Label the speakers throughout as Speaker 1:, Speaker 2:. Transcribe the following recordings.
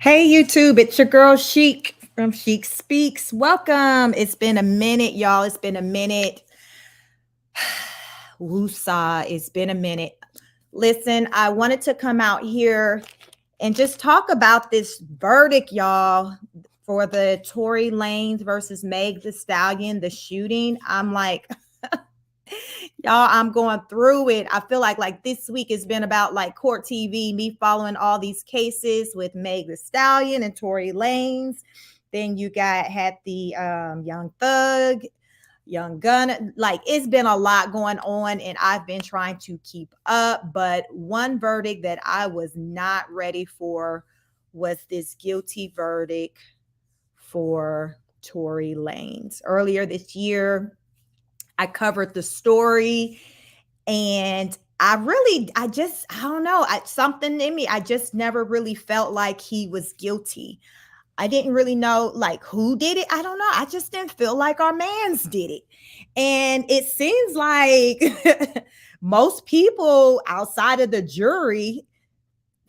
Speaker 1: Hey YouTube, it's your girl Chic from Chic Speaks. Welcome. It's been a minute, y'all. It's been a minute. Woosah, it's been a minute. Listen, I wanted to come out here and just talk about this verdict, y'all, for the Tory Lanez versus Meg the Stallion, the shooting. I'm like, y'all, I'm going through it. I feel like this week has been about like court TV, me following all these cases with Meg the Stallion and Tory Lanez. Then you had the Young Thug, Young Gun. Like it's been a lot going on, and I've been trying to keep up. But one verdict that I was not ready for was this guilty verdict for Tory Lanez. Earlier this year, I covered the story, and I don't know, something in me, I just never really felt like he was guilty. I didn't really know like who did it. I don't know. I just didn't feel like our mans did it. And it seems like most people outside of the jury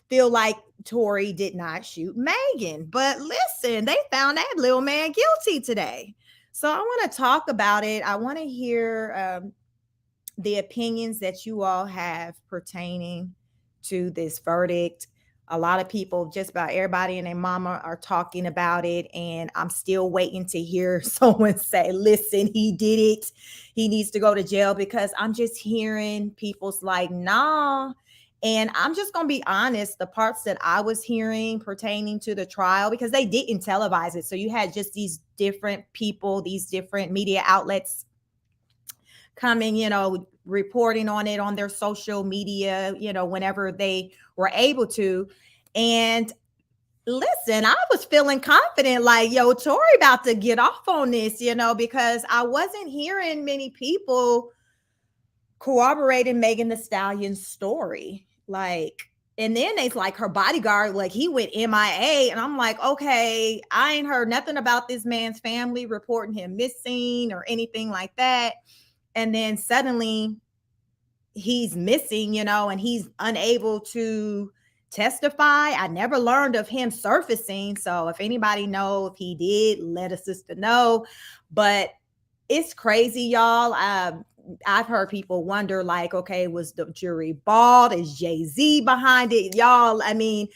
Speaker 1: feel like Tory did not shoot Megan. But listen, they found that little man guilty today. So I want to talk about it. I want to hear the opinions that you all have pertaining to this verdict. A lot of people, just about everybody and their mama, are talking about it, and I'm still waiting to hear someone say, listen, he did it, he needs to go to jail, because I'm just hearing people's like, nah. And I'm just going to be honest, the parts that I was hearing pertaining to the trial, because they didn't televise it, so you had just these different people, these different media outlets coming, reporting on it on their social media, whenever they were able to. And listen, I was feeling confident, like, yo, Tory about to get off on this, because I wasn't hearing many people corroborating Megan the Stallion's story. Like, and then it's like her bodyguard, like he went MIA. And I'm like, okay, I ain't heard nothing about this man's family reporting him missing or anything like that. And then suddenly he's missing, and he's unable to testify. I never learned of him surfacing. So if anybody know if he did, let a sister know. But it's crazy, y'all. I've heard people wonder, like, okay, was the jury bald? Is Jay-Z behind it? Y'all, I mean,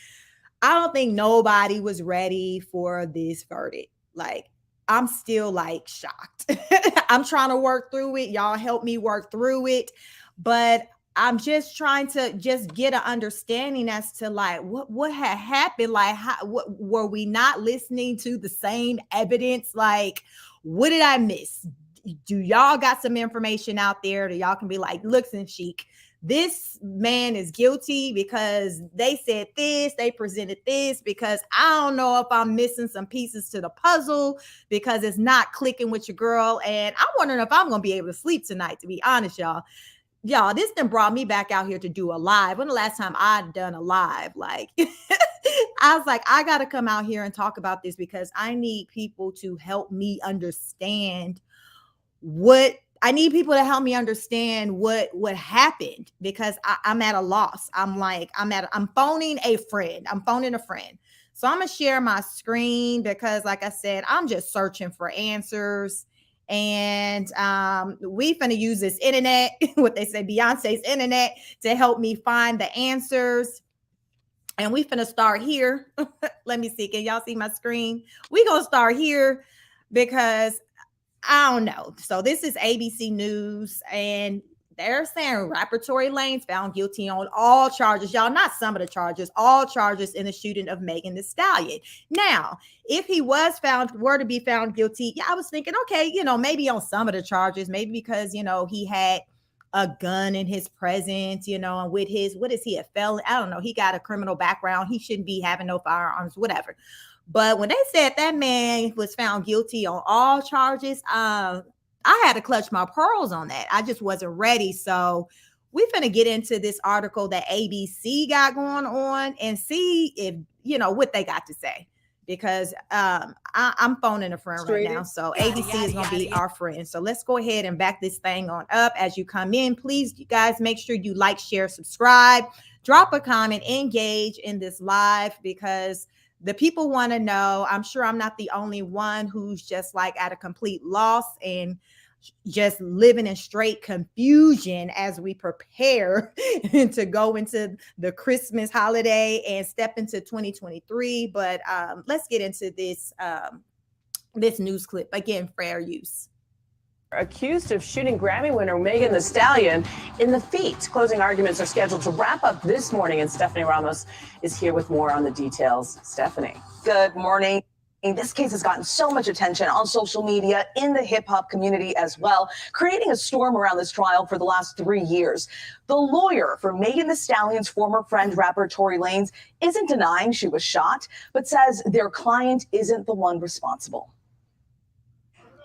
Speaker 1: I don't think nobody was ready for this verdict. Like, I'm still like shocked. I'm trying to work through it. Y'all help me work through it. But I'm just trying to just get an understanding as to like what had happened. Like, what were we not listening to the same evidence? Like, what did I miss? Do y'all got some information out there that y'all can be like, listen, Chic, this man is guilty because they said this, they presented this, because I don't know if I'm missing some pieces to the puzzle, because it's not clicking with your girl. And I'm wondering if I'm going to be able to sleep tonight, to be honest, y'all. Y'all, this then brought me back out here to do a live. When the last time I'd done a live, like, I was like, I got to come out here and talk about this, because I need people to help me understand what happened, because I'm at a loss. I'm phoning a friend. I'm phoning a friend. So I'm gonna share my screen, because like I said, I'm just searching for answers. And we finna use this internet, what they say, Beyonce's internet, to help me find the answers. And we finna start here. Let me see. Can y'all see my screen? We gonna start here, because I don't know. So this is ABC News, and they're saying rapper Tory Lanez found guilty on all charges. Y'all, not some of the charges, all charges in the shooting of Megan Thee Stallion. Now, if he were to be found guilty, yeah, I was thinking, okay, maybe on some of the charges, maybe because, he had a gun in his presence, and with what is he, a felon? I don't know. He got a criminal background. He shouldn't be having no firearms, whatever. But when they said that man was found guilty on all charges, I had to clutch my pearls on that. I just wasn't ready. So we're going to get into this article that ABC got going on and see if, what they got to say. Because I'm phoning a friend right now. So ABC is going to be our friend. So let's go ahead and back this thing on up. As you come in, please, you guys, make sure you like, share, subscribe, drop a comment, engage in this live, because the people want to know. I'm sure I'm not the only one who's just like at a complete loss and just living in straight confusion as we prepare to go into the Christmas holiday and step into 2023. But let's get into this news clip again, fair use.
Speaker 2: Accused of shooting Grammy winner Megan Thee Stallion in the feet. Closing arguments are scheduled to wrap up this morning, and Stephanie Ramos is here with more on the details. Stephanie.
Speaker 3: Good morning. This case has gotten so much attention on social media, in the hip hop community as well, creating a storm around this trial for the last 3 years. The lawyer for Megan Thee Stallion's former friend, rapper Tory Lanez, isn't denying she was shot, but says their client isn't the one responsible.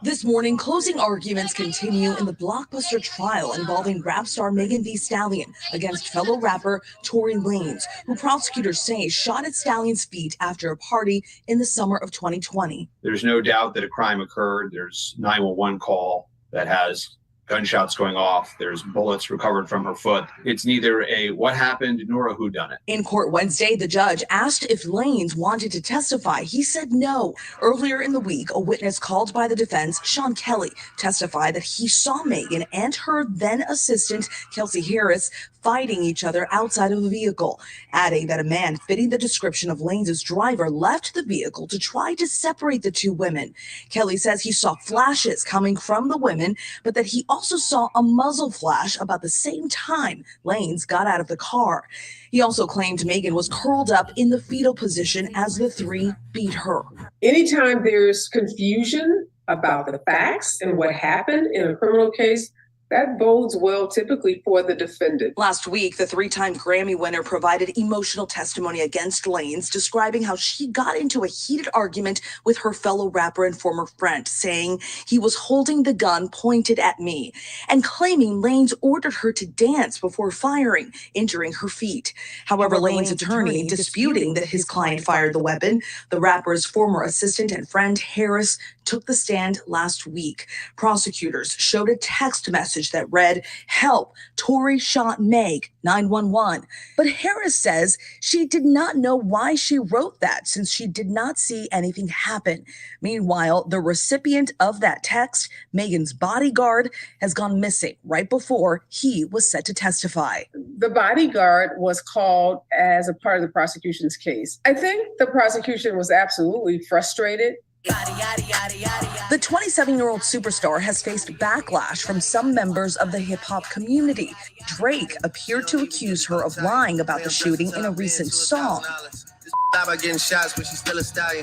Speaker 3: This morning, closing arguments continue in the blockbuster trial involving rap star Megan Thee Stallion against fellow rapper Tory Lanez, who prosecutors say shot at Stallion's feet after a party in the summer of 2020.
Speaker 4: There's no doubt that a crime occurred. There's 911 call that has gunshots going off. There's bullets recovered from her foot. It's neither a what happened nor a whodunit.
Speaker 3: In court Wednesday, the judge asked if Lanez wanted to testify. He said no. Earlier in the week, a witness called by the defense, Sean Kelly, testified that he saw Megan and her then assistant, Kelsey Harris, fighting each other outside of the vehicle, adding that a man fitting the description of Lanez's driver left the vehicle to try to separate the two women. Kelly says he saw flashes coming from the women, but that he also saw a muzzle flash about the same time Lanez got out of the car. He also claimed Megan was curled up in the fetal position as the three beat her.
Speaker 5: Anytime there's confusion about the facts and what happened in a criminal case, that bodes well typically for the defendant.
Speaker 3: Last week, the three-time Grammy winner provided emotional testimony against Lanez, describing how she got into a heated argument with her fellow rapper and former friend, saying he was holding the gun pointed at me, and claiming Lanez ordered her to dance before firing, injuring her feet. However, Lanez's attorney disputing that his client fired the weapon. The rapper's former assistant and friend, Harris, took the stand last week. Prosecutors showed a text message that read, "Help, Tory shot Meg, 911. But Harris says she did not know why she wrote that since she did not see anything happen. Meanwhile, the recipient of that text, Megan's bodyguard, has gone missing right before he was set to testify.
Speaker 5: The bodyguard was called as a part of the prosecution's case. I think the prosecution was absolutely frustrated.
Speaker 3: The 27-year-old superstar has faced backlash from some members of the hip-hop community. Drake appeared to accuse her of lying about the shooting in a recent song.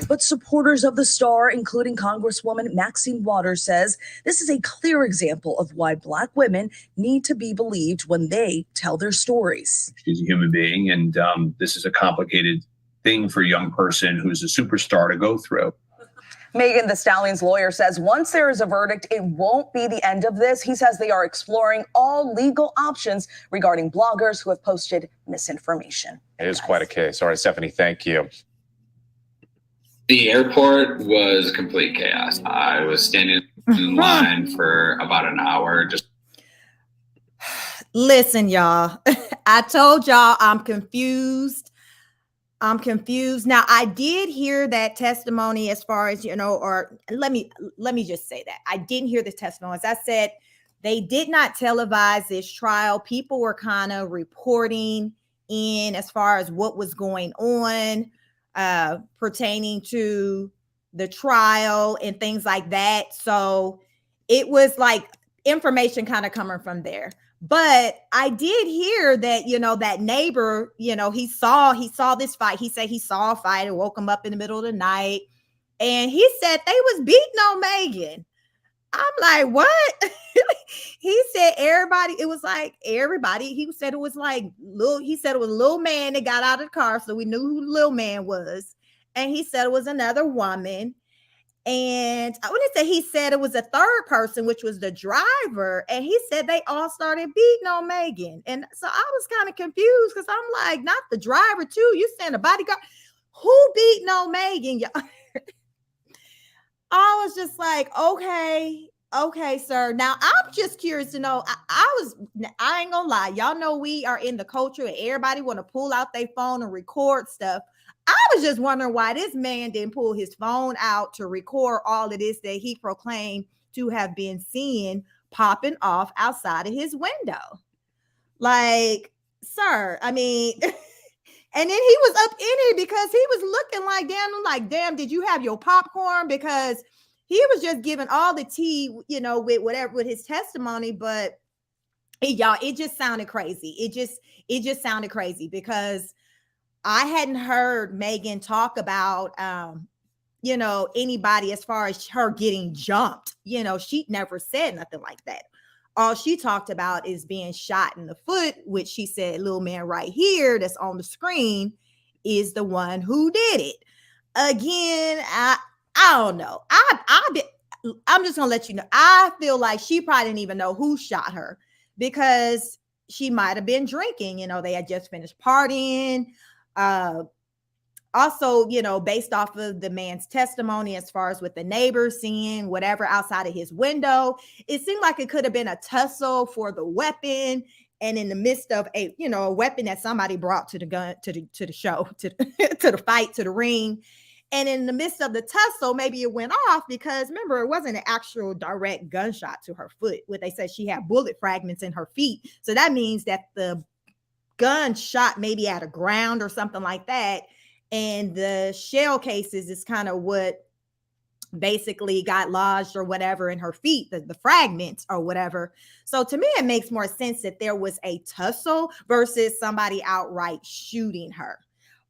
Speaker 3: But supporters of the star, including Congresswoman Maxine Waters, says this is a clear example of why Black women need to be believed when they tell their stories.
Speaker 4: She's a human being, and this is a complicated thing for a young person who's a superstar to go through.
Speaker 3: Megan Thee Stallion's lawyer says once there is a verdict, it won't be the end of this. He says they are exploring all legal options regarding bloggers who have posted misinformation.
Speaker 6: It is quite a case. All right, Stephanie, thank you.
Speaker 7: The airport was complete chaos. I was standing in line for about an hour.
Speaker 1: Listen, y'all, I told y'all I'm confused. Now, I did hear that testimony as far as, or let me just say that I didn't hear the testimony. As I said, they did not televise this trial. People were kind of reporting in as far as what was going on pertaining to the trial and things like that. So it was like information kind of coming from there. But I did hear that, that neighbor, he saw this fight. He said he saw a fight and woke him up in the middle of the night. And he said they was beating on Megan. I'm like, what? He said everybody, it was like everybody. He said it was like a little man that got out of the car. So we knew who the little man was. And he said it was another woman. And I wouldn't say he said it was a third person, which was the driver. And he said they all started beating on Megan. And so I was kind of confused because I'm like, not the driver too. You saying the bodyguard? Who beating on Megan? I was just like, okay, sir. Now I'm just curious to know. I ain't gonna lie. Y'all know we are in the culture and everybody want to pull out their phone and record stuff. I was just wondering why this man didn't pull his phone out to record all of this that he proclaimed to have been seeing popping off outside of his window. Like, sir, I mean, and then he was up in it because he was looking like, damn, I'm like, damn, did you have your popcorn? Because he was just giving all the tea, you know, with whatever, with his testimony. But y'all, it just sounded crazy. It just sounded crazy because I hadn't heard Megan talk about, you know, anybody as far as her getting jumped. You know, she never said nothing like that. All she talked about is being shot in the foot, which she said, little man right here that's on the screen is the one who did it. Again, I don't know. I'm just gonna let you know. I feel like she probably didn't even know who shot her because she might have been drinking. You know, they had just finished partying. Also, you know, based off of the man's testimony, as far as with the neighbors seeing whatever outside of his window, it seemed like it could have been a tussle for the weapon. And in the midst of a, you know, a weapon that somebody brought to the gun, to the show, to the fight, to the ring. And in the midst of the tussle, maybe it went off because remember, it wasn't an actual direct gunshot to her foot. What they said, she had bullet fragments in her feet. So that means that the gun shot maybe at a ground or something like that. And the shell cases is kind of what basically got lodged or whatever in her feet, the fragments or whatever. So to me, it makes more sense that there was a tussle versus somebody outright shooting her.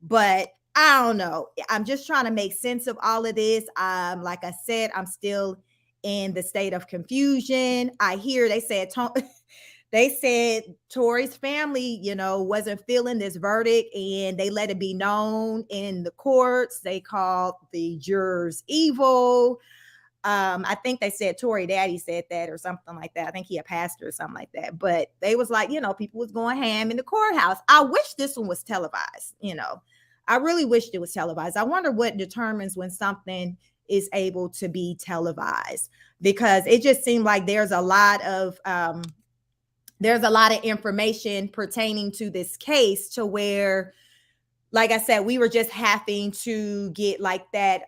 Speaker 1: But I don't know. I'm just trying to make sense of all of this. Like I said, I'm still in the state of confusion. I hear they said Tory's family, you know, wasn't feeling this verdict and they let it be known in the courts. They called the jurors evil. I think they said Tory daddy said that or something like that. I think he a pastor or something like that. But they was like, you know, people was going ham in the courthouse. I wish this one was televised, you know. I really wished it was televised. I wonder what determines when something is able to be televised, because it just seemed like there's a lot of information pertaining to this case to where, like I said, we were just having to get like that,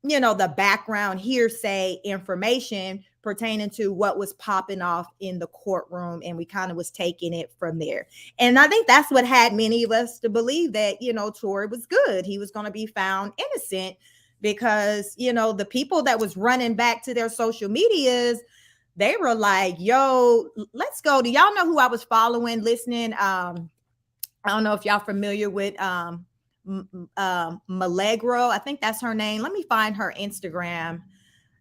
Speaker 1: you know, the background hearsay information pertaining to what was popping off in the courtroom. And we kind of was taking it from there. And I think that's what had many of us to believe that, you know, Tory was good. He was going to be found innocent because, you know, the people that was running back to their social medias, they were like, yo, let's go. Do y'all know who I was following, listening? I don't know if y'all familiar with Milagro. I think that's her name. Let me find her Instagram.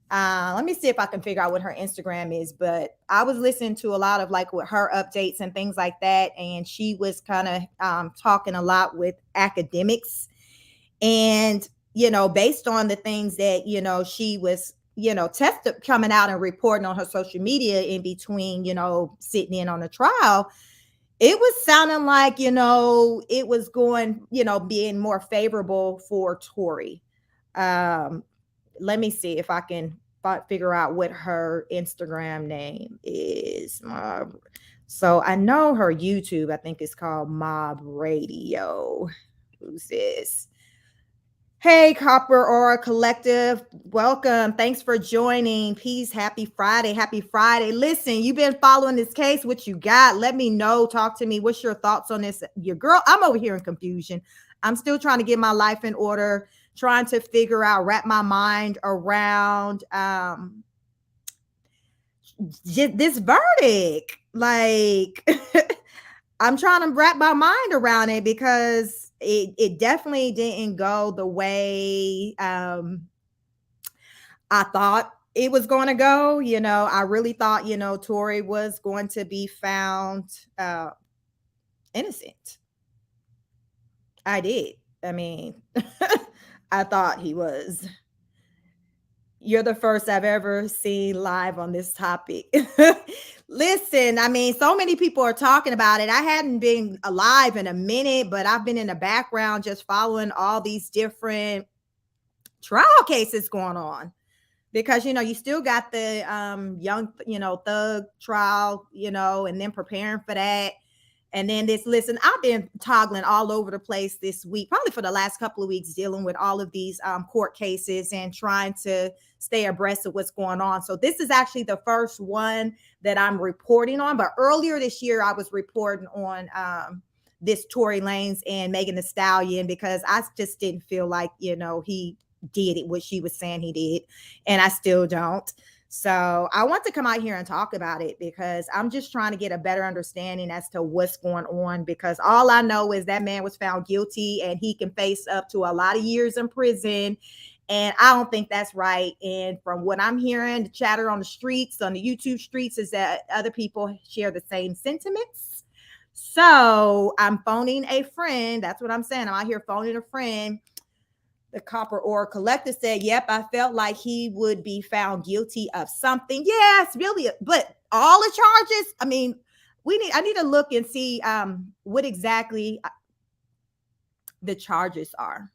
Speaker 1: Let me see if I can figure out what her Instagram is. But I was listening to a lot of like with her updates and things like that. And she was kind of talking a lot with academics. And, you know, based on the things that, you know, she was, you know, coming out and reporting on her social media in between, you know, sitting in on the trial, it was sounding like, you know, it was going, you know, being more favorable for Tory. Let me see if I can figure out what her Instagram name is. So I know her YouTube, I think it's called Mob Radio. Who's this? Hey, Copper Aura Collective. Welcome. Thanks for joining. Peace. Happy Friday. Happy Friday. Listen, you've been following this case. What you got? Let me know. Talk to me. What's your thoughts on this? Your girl, I'm over here in confusion. I'm still trying to get my life in order, trying to figure out, wrap my mind around this verdict. Like, I'm trying to wrap my mind around it because it definitely didn't go the way I thought it was going to go. You know, I really thought, you know, Tory was going to be found innocent. I did. I mean, I thought he was. You're the first I've ever seen live on this topic. Listen, I mean, so many people are talking about it. I hadn't been alive in a minute, but I've been in the background just following all these different trial cases going on. Because, you know, you still got the young, you know, thug trial, you know, and then preparing for that. And then listen, I've been toggling all over the place this week, probably for the last couple of weeks, dealing with all of these court cases and trying to stay abreast of what's going on. So this is actually the first one that I'm reporting on. But earlier this year, I was reporting on this Tory Lanez and Megan Thee Stallion, because I just didn't feel like, he did it, what she was saying he did. And I still don't. So I want to come out here and talk about it, because I'm just trying to get a better understanding as to what's going on, because all I know is that man was found guilty and he can face up to a lot of years in prison. And I don't think that's right. And from what I'm hearing, the chatter on the streets, on the YouTube streets, is that other people share the same sentiments. So I'm phoning a friend. That's what I'm saying. I'm out here phoning a friend. The Copper Ore Collector said, yep, I felt like he would be found guilty of something. Yes, really. But all the charges, I mean, I need to look and see what exactly the charges are.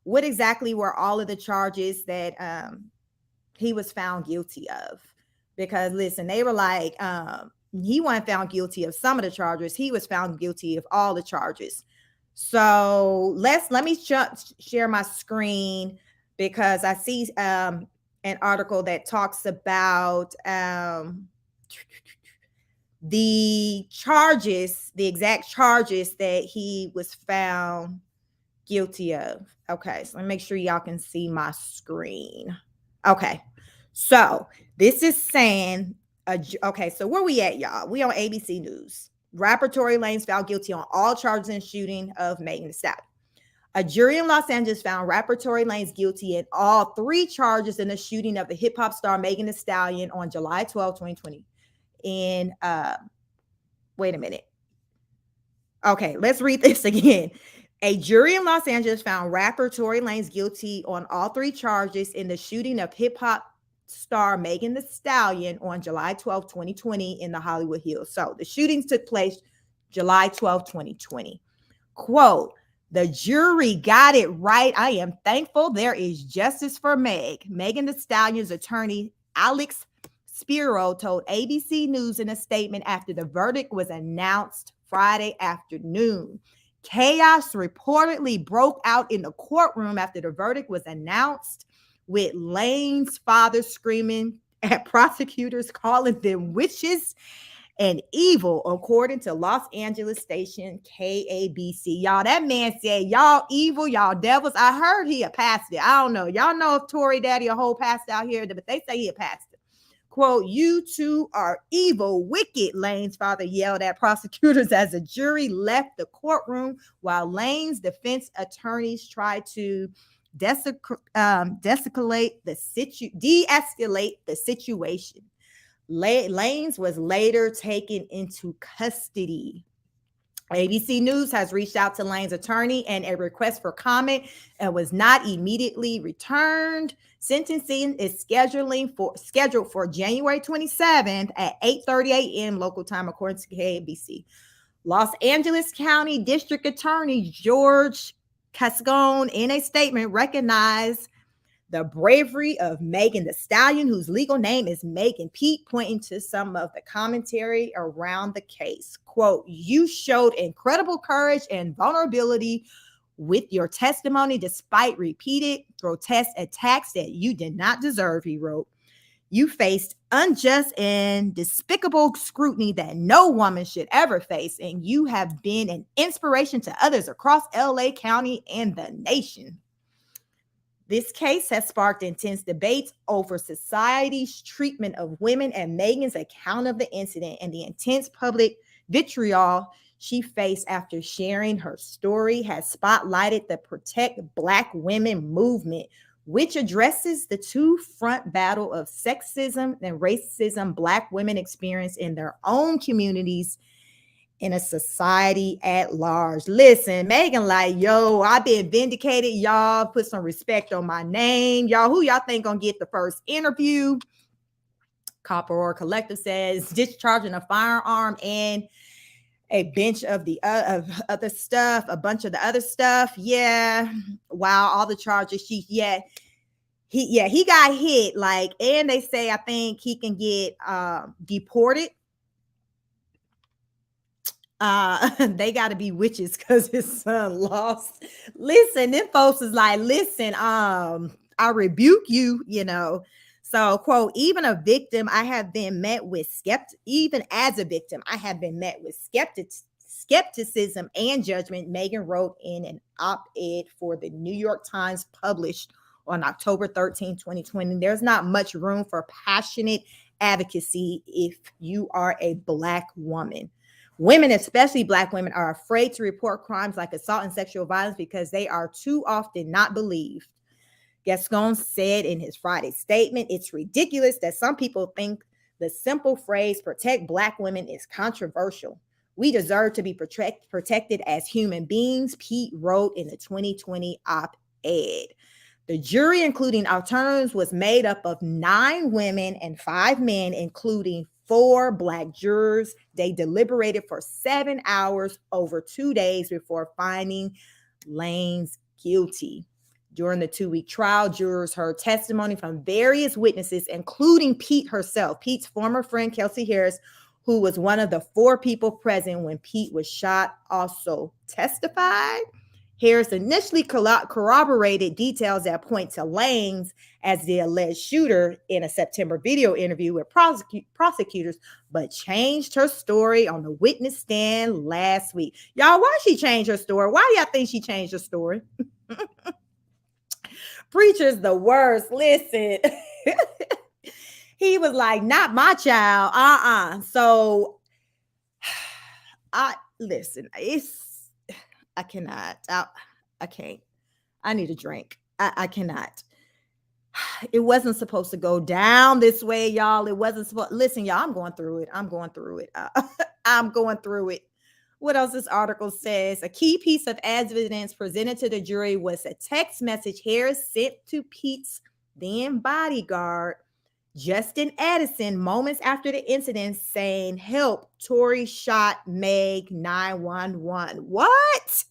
Speaker 1: What exactly were all of the charges that he was found guilty of? Because listen, they were like, he wasn't found guilty of some of the charges. He was found guilty of all the charges. So let me share my screen, because I see an article that talks about the charges, the exact charges that he was found guilty of. Okay, so let me make sure y'all can see my screen. Okay, so this is saying, okay, so where we at, y'all? We on ABC News. Rapper Tory Lanez found guilty on all charges in shooting of Megan Thee Stallion. A jury in Los Angeles found rapper Tory Lanez guilty in all 3 charges in the shooting of the hip-hop star Megan Thee Stallion on July 12, 2020. And wait a minute. Okay, let's read this again. A jury in Los Angeles found rapper Tory Lanez guilty on all 3 charges in the shooting of hip-hop star Megan Thee Stallion on July 12, 2020 in the Hollywood Hills. So the shootings took place July 12, 2020. Quote, the jury got it right. I am thankful there is justice for Meg. Megan Thee Stallion's attorney, Alex Spiro, told ABC News in a statement after the verdict was announced Friday afternoon. Chaos reportedly broke out in the courtroom after the verdict was announced, with Lane's father screaming at prosecutors, calling them witches and evil, according to Los Angeles station KABC. Y'all, that man said, y'all evil, y'all devils. I heard he a pastor. I don't know. Y'all know if Tory Daddy a whole pastor out here, but they say he a pastor. Quote, you two are evil, wicked, Lane's father yelled at prosecutors as a jury left the courtroom, while Lane's defense attorneys tried to de-escalate the situation. Lane's was later taken into custody. ABC News has reached out to Lane's attorney and a request for comment and was not immediately returned. Sentencing is scheduled for January 27th at 8:30 a.m. local time, according to KABC. Los Angeles County District Attorney George Cascone, in a statement, recognized the bravery of Megan Thee Stallion, whose legal name is Megan Pete, pointing to some of the commentary around the case. Quote, you showed incredible courage and vulnerability with your testimony despite repeated grotesque attacks that you did not deserve, he wrote. You faced unjust and despicable scrutiny that no woman should ever face, and you have been an inspiration to others across LA County and the nation. This case has sparked intense debates over society's treatment of women and Megan's account of the incident and the intense public vitriol she faced after sharing her story has spotlighted the Protect Black Women movement, which addresses the two-front battle of sexism and racism Black women experience in their own communities in a society at large. Listen, Megan like, yo, I've been vindicated. Y'all put some respect on my name. Y'all, who y'all think gonna get the first interview? Copper Ore Collective says discharging a firearm and a bunch of the other stuff, a bunch of the other stuff. Yeah. Wow. All the charges. He got hit. Like, and they say, I think he can get deported. They got to be witches because his son lost. Listen, them folks is like, listen, I rebuke you, you know. So, quote, even a victim, I have been met with even as a victim, I have been met with skepticism and judgment, Megan wrote in an op-ed for the New York Times published on October 13, 2020. There's not much room for passionate advocacy if you are a Black woman. Women, especially Black women, are afraid to report crimes like assault and sexual violence because they are too often not believed. Gascon said in his Friday statement, it's ridiculous that some people think the simple phrase protect Black women is controversial. We deserve to be protected as human beings, Pete wrote in the 2020 op-ed. The jury, including alternatives, was made up of 9 women and 5 men, including 4 Black jurors. They deliberated for 7 hours over 2 days before finding Lanez guilty. During the 2-week trial, jurors heard testimony from various witnesses, including Pete herself. Pete's former friend, Kelsey Harris, who was one of the 4 people present when Pete was shot, also testified. Harris initially corroborated details that point to Lanez as the alleged shooter in a September video interview with prosecutors, but changed her story on the witness stand last week. Y'all, why she changed her story? Why do y'all think she changed her story? Preacher's the worst. Listen, he was like, not my child. So listen, I cannot. I can't. I need a drink. I cannot. It wasn't supposed to go down this way, y'all. It wasn't supposed. Listen, y'all, I'm going through it. I'm going through it. What else this article says? A key piece of evidence presented to the jury was a text message Harris sent to Pete's then bodyguard, Justin Addison, moments after the incident, saying, help, Tory shot Meg, 911. What?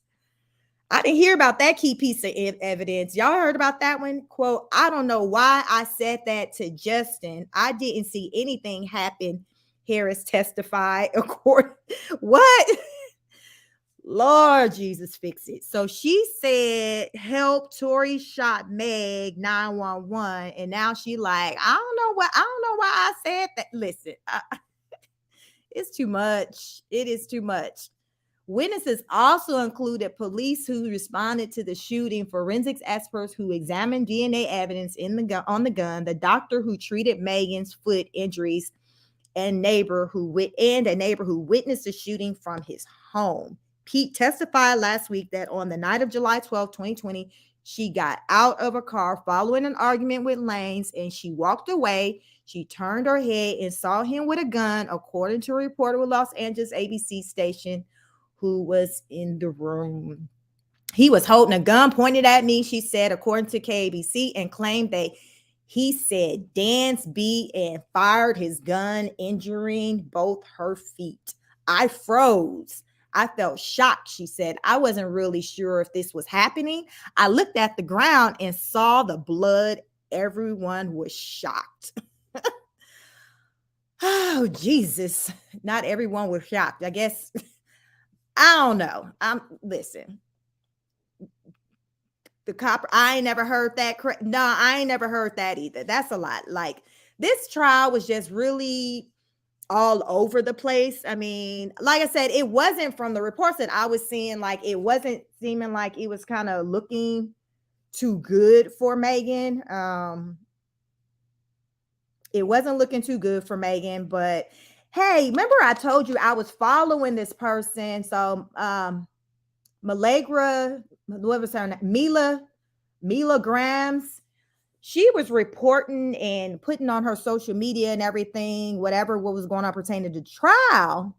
Speaker 1: I didn't hear about that key piece of evidence. Y'all heard about that one? Quote, I don't know why I said that to Justin. I didn't see anything happen, Harris testified. What? Lord Jesus, fix it. So she said, help, Tory shot Meg, 911. And now she like, I don't know why I said that. Listen, it's too much. It is too much. Witnesses also included police who responded to the shooting, forensics experts who examined DNA evidence on the gun, the doctor who treated Megan's foot injuries, and a neighbor who witnessed the shooting from his home. Pete testified last week that on the night of July 12, 2020, she got out of a car following an argument with Lanez and she walked away. She turned her head and saw him with a gun, according to a reporter with Los Angeles ABC station who was in the room. He was holding a gun pointed at me, she said, according to KABC, and claimed that he said dance beat and fired his gun, injuring both her feet. I froze. I felt shocked, she said. I wasn't really sure if this was happening. I looked at the ground and saw the blood. Everyone was shocked. Oh, Jesus. Not everyone was shocked. I guess, I don't know. Listen. The cop, I ain't never heard that. No, I ain't never heard that either. That's a lot. Like, this trial was just really all over the place. I mean, like I said, it wasn't, from the reports that I was seeing, like, it wasn't seeming like it was kind of looking too good for Megan. It wasn't looking too good for Megan, but hey, remember I told you I was following this person. So Malagra, what was her name? Mila Grams. She was reporting and putting on her social media and everything, what was going on pertaining to the trial.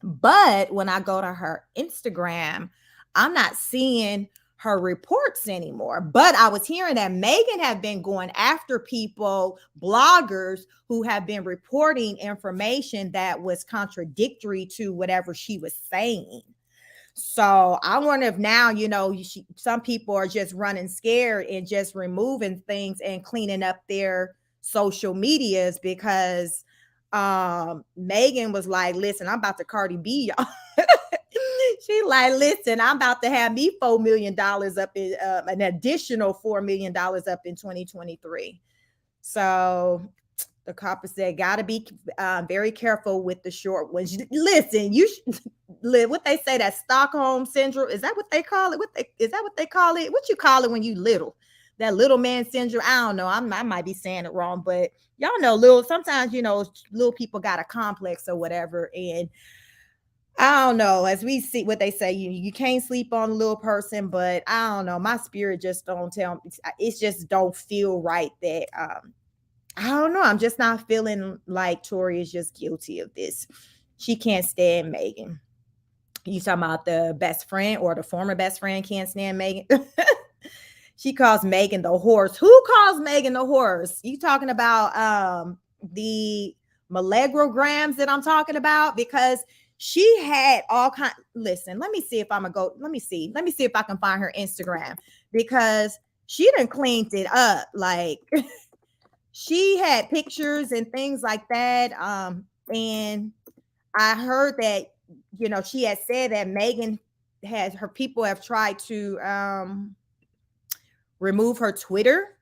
Speaker 1: But when I go to her Instagram, I'm not seeing her reports anymore. But I was hearing that Megan had been going after people, bloggers, who have been reporting information that was contradictory to whatever she was saying. So I wonder if now, some people are just running scared and just removing things and cleaning up their social medias, because Megan was like, listen, I'm about to Cardi B, y'all. She like, listen, I'm about to have me $4 million up in an additional $4 million up in 2023. So the copper said, gotta be very careful with the short ones. Listen, you live what they say, that Stockholm syndrome. Is that what they call it? Is that what they call it? What you call it when you little? That little man syndrome. I don't know. I might be saying it wrong, but y'all know, sometimes, little people got a complex or whatever. And I don't know, as we see what they say, you can't sleep on a little person, but I don't know. My spirit just don't tell me. It's just don't feel right that, I don't know. I'm just not feeling like Tory is just guilty of this. She can't stand Megan. You talking about the best friend or the former best friend can't stand Megan? She calls Megan the horse. Who calls Megan the horse? You talking about the Malegrograms that I'm talking about? Because she had all kind. Listen, let me see if I'm gonna go. Let me see if I can find her Instagram, because she done cleaned it up. Like she had pictures and things like that. And I heard that, she had said that Megan her people have tried to remove her Twitter.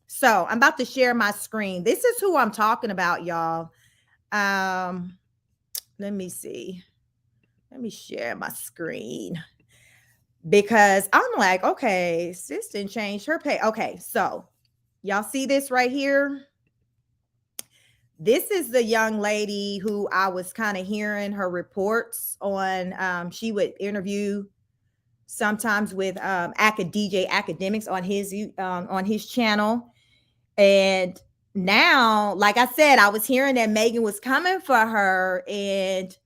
Speaker 1: So I'm about to share my screen. This is who I'm talking about, y'all. Let me see. Let me share my screen, because I'm like, okay, sis didn't change her page. Okay, so y'all see this right here? This is the young lady who I was kind of hearing her reports on. She would interview sometimes with DJ Academics on his channel. And now, like I said, I was hearing that Megan was coming for her, and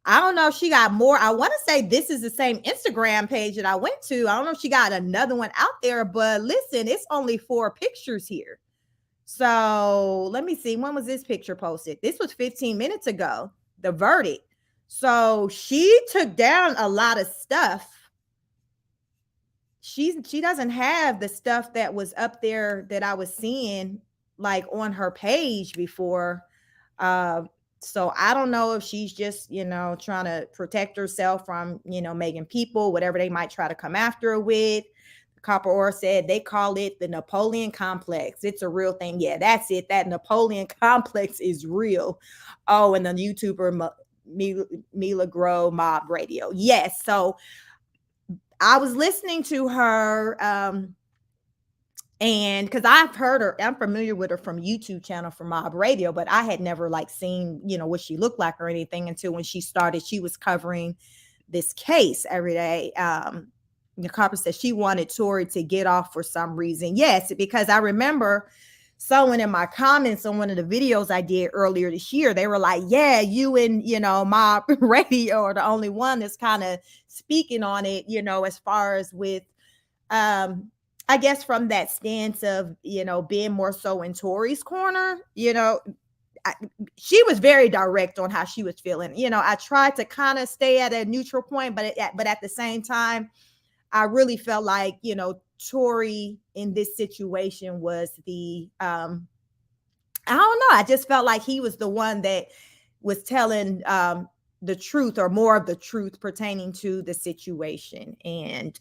Speaker 1: I don't know if she got more. I want to say this is the same Instagram page that I went to. I don't know if she got another one out there, but listen, it's only 4 pictures here. So let me see. When was this picture posted? This was 15 minutes ago, the verdict. So she took down a lot of stuff. She doesn't have the stuff that was up there that I was seeing like on her page before. So I don't know if she's just, trying to protect herself from, Megan people, whatever they might try to come after her with. Copper Ore said they call it the Napoleon complex. It's a real thing. Yeah, that's it. That Napoleon complex is real. Oh, and the YouTuber Mila Grow Mob Radio. Yes. So I was listening to her, and because I've heard her, I'm familiar with her from YouTube channel for Mob Radio, but I had never seen, what she looked like or anything until when she started. She was covering this case every day. The copper said she wanted Tory to get off for some reason. Yes, because I remember someone in my comments on one of the videos I did earlier this year, they were like, yeah, you and, Mob Radio are the only one that's kind of speaking on it, as far as with, I guess from that stance of, being more so in Tory's corner, she was very direct on how she was feeling. I tried to kind of stay at a neutral point, but at the same time, I really felt like, Tory in this situation was the, I don't know. I just felt like he was the one that was telling the truth, or more of the truth pertaining to the situation. And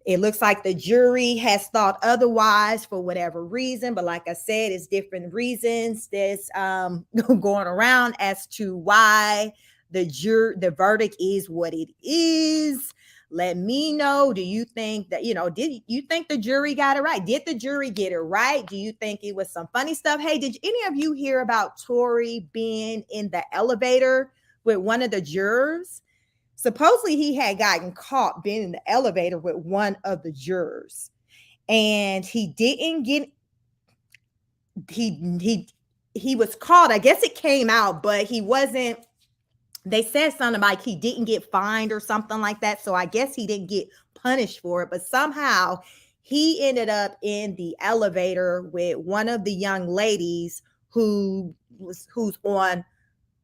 Speaker 1: it looks like the jury has thought otherwise for whatever reason. But like I said, it's different reasons that's going around as to why the verdict is what it is. Let me know. Do you think that, did you think the jury got it right? Did the jury get it right? Do you think it was some funny stuff? Hey, did any of you hear about Tory being in the elevator with one of the jurors? Supposedly he had gotten caught being in the elevator with one of the jurors, and he didn't get, he was caught. I guess it came out, but he wasn't, they said something like he didn't get fined or something like that. So I guess he didn't get punished for it, but somehow he ended up in the elevator with one of the young ladies who's on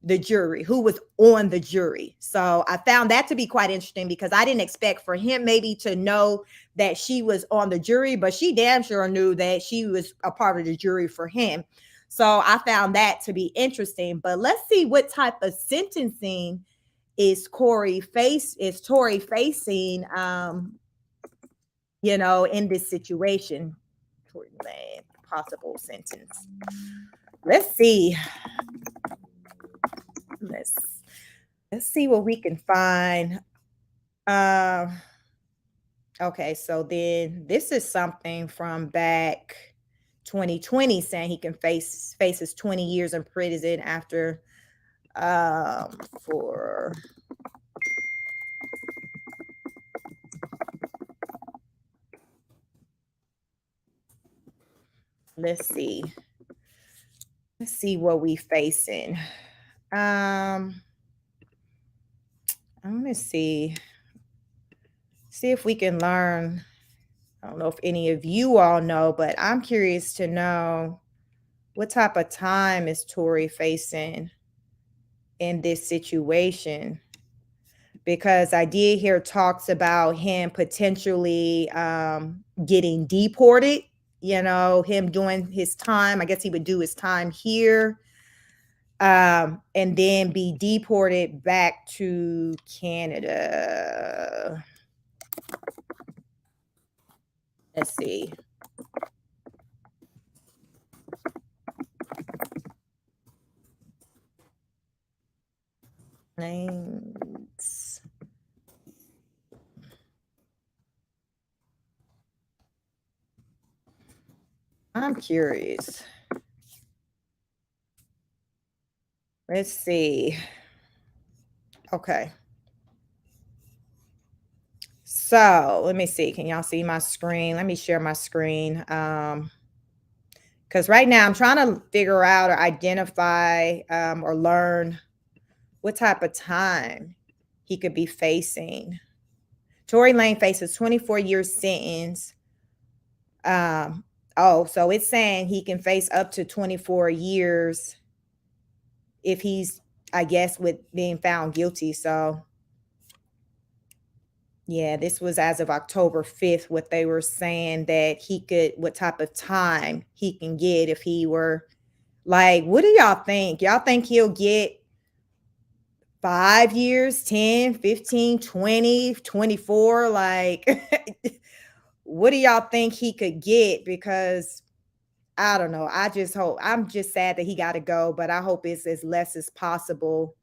Speaker 1: the jury. So I found that to be quite interesting, because I didn't expect for him maybe to know that she was on the jury, but she damn sure knew that she was a part of the jury for him. So I found that to be interesting. But let's see what type of sentencing is Tory facing, in this situation. Tory Lanez, possible sentence. Let's see. Let's see what we can find. Okay, so then this is something from back 2020 saying he can faces 20 years in prison after for let's see what we facing. I'm gonna see if we can learn. I don't know if any of you all know, but I'm curious to know what type of time is Tory facing in this situation, because I did hear talks about him potentially getting deported, him doing his time. I guess he would do his time here and then be deported back to Canada. Let's see. Names. I'm curious. Let's see. Okay. So let me see. Can y'all see my screen? Let me share my screen. Because right now I'm trying to figure out or identify or learn what type of time he could be facing. Tory Lanez faces 24-year sentence. So it's saying he can face up to 24 years if he's, I guess, with being found guilty. So yeah, this was as of October 5th, what they were saying that what type of time he can get if he were like, what do y'all think? Y'all think he'll get 5 years, 10, 15, 20, 24? Like, what do y'all think he could get? Because I don't know. I just hope, I'm just sad that he got to go, but I hope it's as less as possible.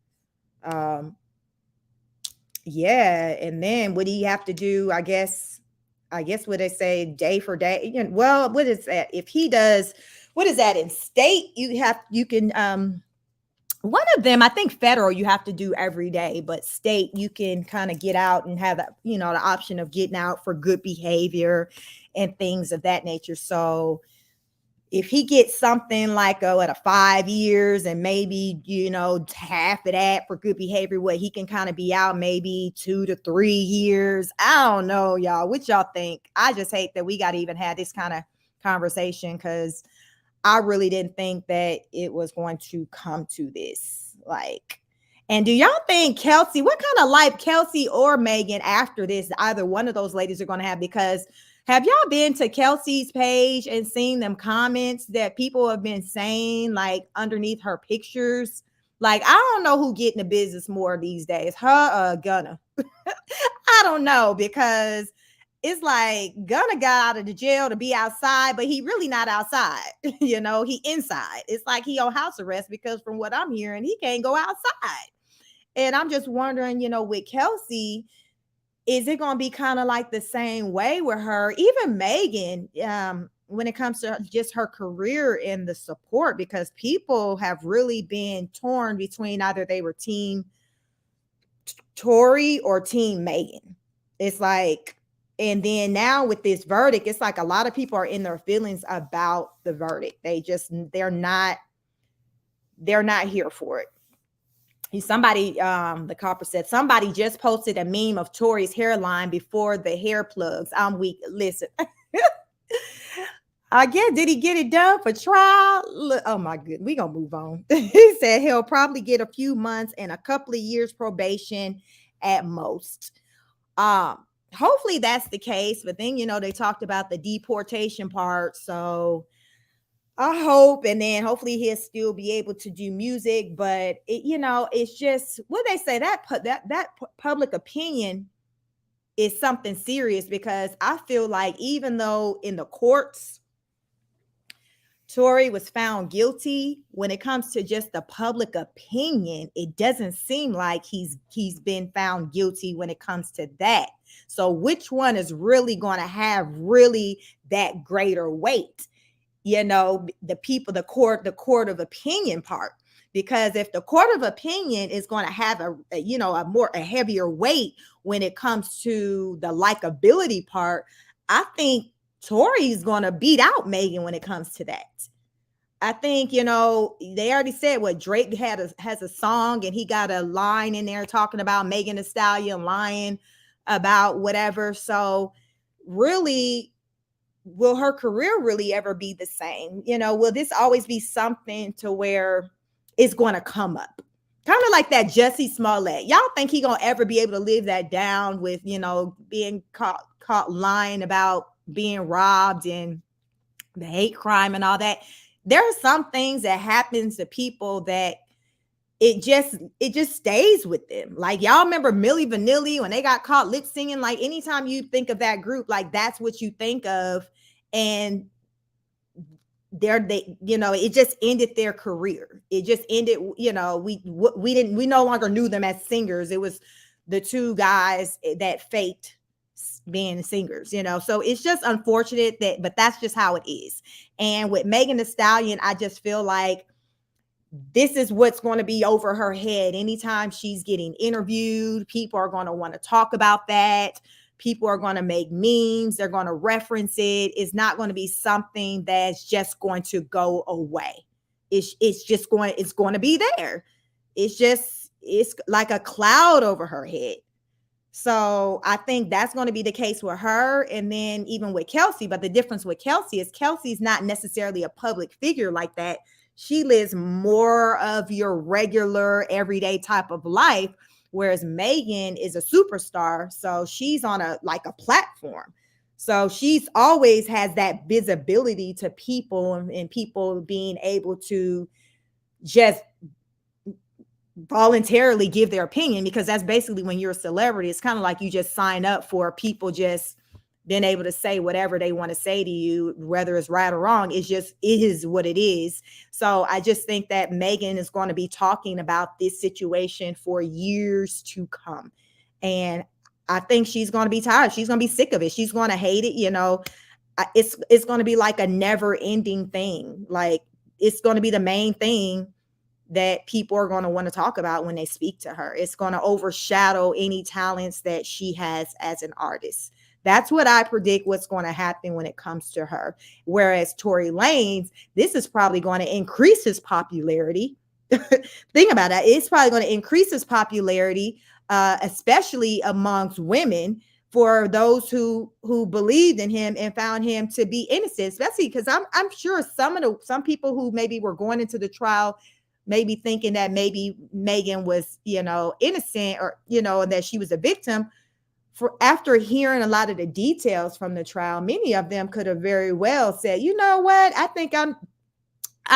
Speaker 1: Yeah, and then what do you have to do? I guess what they say, day for day. Well, what is that? If he does, what is that in state? You can one of them, I think federal, you have to do every day, but state, you can kind of get out and have that, the option of getting out for good behavior and things of that nature. So if he gets something like at 5 years and maybe, half of that for good behavior, what he can kind of be out maybe 2 to 3 years. I don't know, y'all. What y'all think? I just hate that we got to even have this kind of conversation, because I really didn't think that it was going to come to this. Like, and do y'all think Kelsey, what kind of life Kelsey or Megan after this, either one of those ladies are going to have? Because have y'all been to Kelsey's page and seen them comments that people have been saying, like, underneath her pictures? Like, I don't know who getting the business more these days, her or Gunna. I don't know, because it's like Gunna got out of the jail to be outside, but he really not outside. He inside. It's like he on house arrest, because from what I'm hearing, he can't go outside. And I'm just wondering, with Kelsey, is it going to be kind of like the same way with her? Even Megan, when it comes to just her career and the support, because people have really been torn between either they were team Tory or team Megan. It's like, and then now with this verdict, it's like a lot of people are in their feelings about the verdict. They're not here for it. Somebody, the copper said, somebody just posted a meme of Tory's hairline before the hair plugs. I'm weak. Listen, again, did he get it done for trial? Look, oh my goodness, we gonna move on. He said he'll probably get a few months and a couple of years probation at most. Hopefully that's the case. But then, they talked about the deportation part. So I hope, and then hopefully he'll still be able to do music. But it's just what they say, that public opinion is something serious, because I feel like even though in the courts Tory was found guilty, when it comes to just the public opinion, it doesn't seem like he's been found guilty when it comes to that. So which one is really going to have really that greater weight? The court of opinion part. Because if the court of opinion is going to have a heavier weight when it comes to the likability part, I think Tory's going to beat out Megan when it comes to that. I think, they already said what Drake has a song, and he got a line in there talking about Megan Thee Stallion lying about whatever. So really, will her career really ever be the same? Will this always be something to where it's going to come up? Kind of like that Jussie Smollett. Y'all think he going to ever be able to live that down with, being caught lying about being robbed and the hate crime and all that? There are some things that happens to people that it just stays with them. Like, y'all remember Milli Vanilli when they got caught lip singing? Like, anytime you think of that group, like, that's what you think of. And it just ended their career. It just ended, we no longer knew them as singers. It was the two guys that faked being singers, so it's just unfortunate but that's just how it is. And with Megan Thee Stallion, I just feel like this is what's going to be over her head. Anytime she's getting interviewed, people are going to want to talk about that. People are going to make memes. They're going to reference it. It's not going to be something that's just going to go away. It's going to be there. It's like a cloud over her head. So I think that's going to be the case with her. And then even with Kelsey, but the difference with Kelsey is Kelsey's not necessarily a public figure like that. She lives more of your regular everyday type of life, whereas Megan is a superstar. So she's on a platform. So she's always has that visibility to people, and people being able to just voluntarily give their opinion, because that's basically when you're a celebrity. It's kind of like you just sign up for people just being able to say whatever they want to say to you, whether it's right or wrong. It is what it is. So I just think that Megan is going to be talking about this situation for years to come. And I think she's going to be tired. She's going to be sick of it. She's going to hate it. It's going to be like a never ending thing. Like, it's going to be the main thing that people are going to want to talk about when they speak to her. It's going to overshadow any talents that she has as an artist. That's what I predict what's going to happen when it comes to her. Whereas Tory Lanez, this is probably going to increase his popularity. Think about that. It's probably going to increase his popularity, especially amongst women, for those who believed in him and found him to be innocent, especially because I'm sure some people who maybe were going into the trial maybe thinking that maybe Megan was, innocent, or, and that she was a victim. After hearing a lot of the details from the trial, many of them could have very well said, you know what, I think I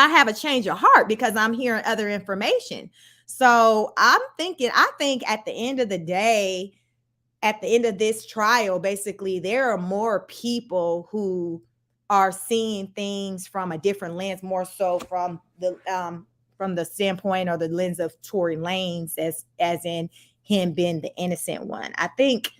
Speaker 1: have a change of heart because I'm hearing other information. So I think at the end of the day, at the end of this trial, basically, there are more people who are seeing things from a different lens, more so from the standpoint or the lens of Tory Lanez, as in him being the innocent one. I think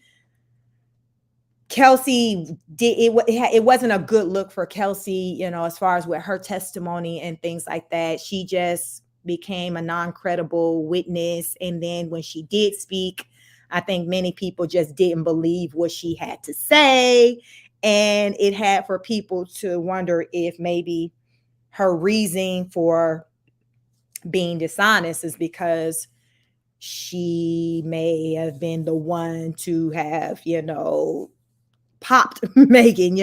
Speaker 1: Kelsey it wasn't a good look for Kelsey, as far as with her testimony and things like that. She just became a non-credible witness. And then when she did speak, I think many people just didn't believe what she had to say. And it had for people to wonder if maybe her reasoning for being dishonest is because she may have been the one to have, popped Megan,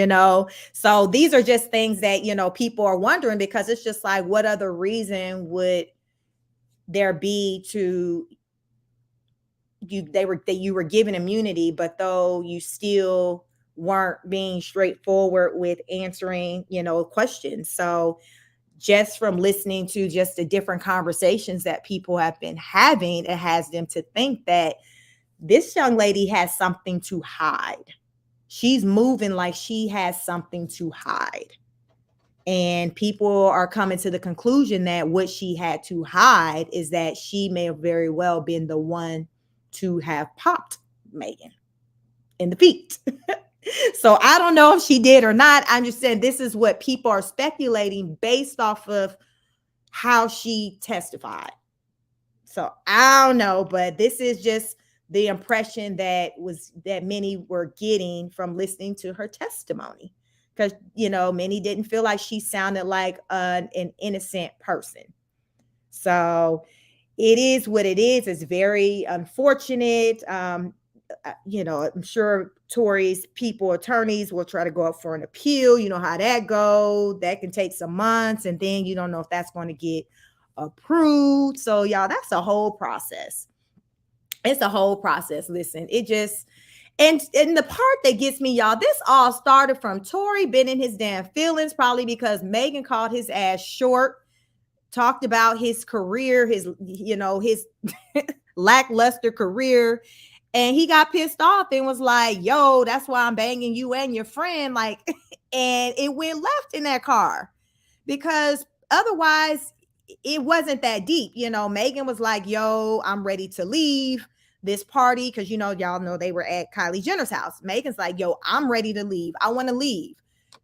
Speaker 1: So these are just things that, people are wondering, because it's just like, what other reason would there be to you were given immunity, but though you still weren't being straightforward with answering, questions. So just from listening to just the different conversations that people have been having, it has them to think that this young lady has something to hide. She's moving like she has something to hide. And people are coming to the conclusion that what she had to hide is that she may have very well been the one to have popped Megan in the feet. So I don't know if she did or not. I'm just saying this is what people are speculating based off of how she testified. So I don't know, but this is just the impression that many were getting from listening to her testimony. Because, many didn't feel like she sounded like an innocent person. So it is what it is. It's very unfortunate. I'm sure Tory's attorneys will try to go up for an appeal. You know how that goes. That can take some months, and then you don't know if that's going to get approved. So y'all, that's a whole process. It's a whole process. Listen, it just, and the part that gets me, y'all, this all started from Tory being in his damn feelings, probably because Megan called his ass short, talked about his career, his lackluster career. And he got pissed off and was like, yo, that's why I'm banging you and your friend. Like, and it went left in that car because otherwise it wasn't that deep. Megan was like, yo, I'm ready to leave this party. Cause y'all know they were at Kylie Jenner's house. Megan's like, yo, I'm ready to leave. I want to leave.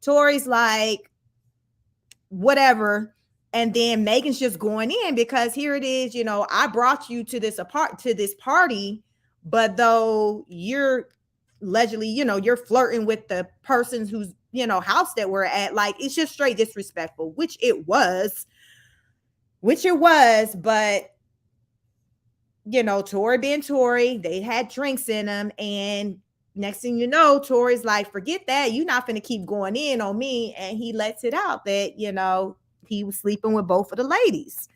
Speaker 1: Tory's like, whatever. And then Megan's just going in because here it is, I brought you to this party. But though you're allegedly, you're flirting with the person whose, house that we're at, like, it's just straight disrespectful, which it was. But, Tory being Tory, they had drinks in them. And next thing you know, Tory's like, forget that. You're not going to keep going in on me. And he lets it out that, he was sleeping with both of the ladies.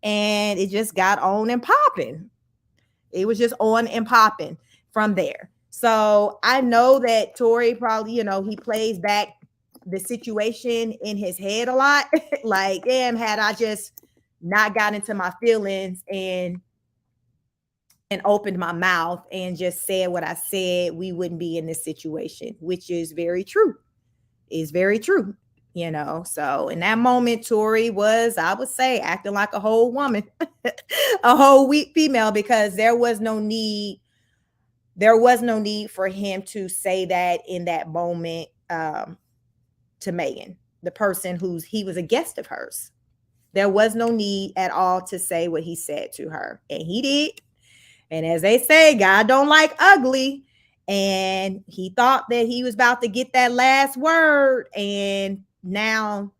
Speaker 1: And it just got on and popping. It was just on and popping from there. So I know that Tory probably, he plays back the situation in his head a lot. Like, damn, had I just not got into my feelings and opened my mouth and just said what I said, we wouldn't be in this situation, which is very true. Is very true. So in that moment, Tory was, I would say, acting like a whole woman, a whole weak female, because there was no need for him to say that in that moment to Megan, the person he was a guest of hers. There was no need at all to say what he said to her, and he did. And as they say, God don't like ugly. And he thought that he was about to get that last word, and now